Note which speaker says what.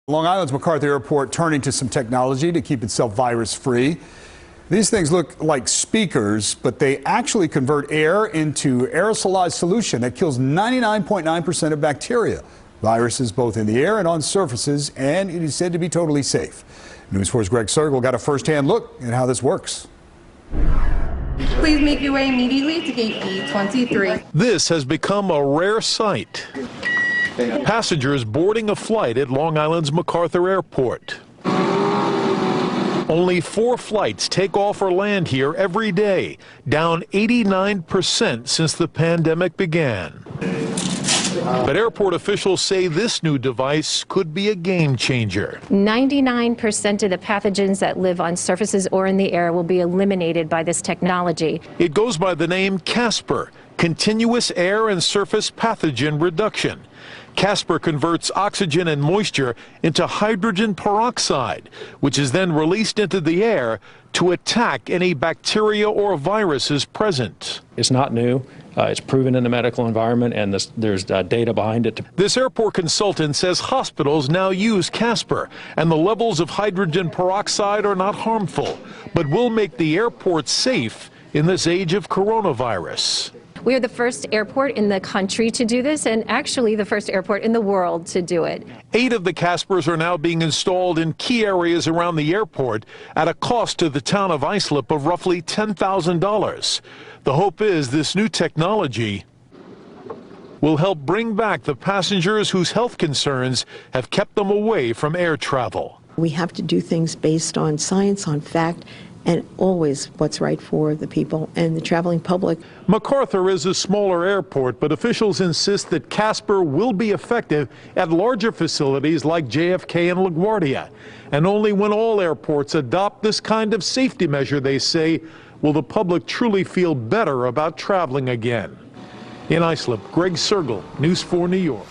Speaker 1: Long Island's MacArthur Airport turning to some technology to keep itself virus-free. These things look like speakers, but they actually convert air into aerosolized solution that kills 99.9% of bacteria, viruses both in the air and on surfaces, and it is said to be totally safe. News 4's Greg Sergel got a first-hand look at how this works.
Speaker 2: Please make your way immediately to gate E23.
Speaker 3: This has become a rare sight. Passengers boarding a flight at Long Island's MacArthur Airport. Only 4 flights take off or land here every day, down 89% since the pandemic began. But airport officials say this new device could be a game changer.
Speaker 4: 99% of the pathogens that live on surfaces or in the air will be eliminated by this technology.
Speaker 3: It goes by the name CASPR, Continuous Air and Surface Pathogen Reduction. CASPR converts oxygen and moisture into hydrogen peroxide, which is then released into the air to attack any bacteria or viruses present.
Speaker 5: It's not new. It's proven in the medical environment, and there's data behind it.
Speaker 3: This airport consultant says hospitals now use CASPR, and the levels of hydrogen peroxide are not harmful, but will make the airport safe in this age of coronavirus.
Speaker 4: We are the first airport in the country to do this, and actually the first airport in the world to do it.
Speaker 3: 8 of the CASPRs are now being installed in key areas around the airport at a cost to the town of Islip of roughly $10,000. The hope is this new technology will help bring back the passengers whose health concerns have kept them away from air travel.
Speaker 6: We have to do things based on science, on fact, and always what's right for the people and the traveling public.
Speaker 3: MacArthur is a smaller airport, but officials insist that CASPR will be effective at larger facilities like JFK and LaGuardia. And only when all airports adopt this kind of safety measure, they say, will the public truly feel better about traveling again. In Islip, Greg Sergel, News 4 New York.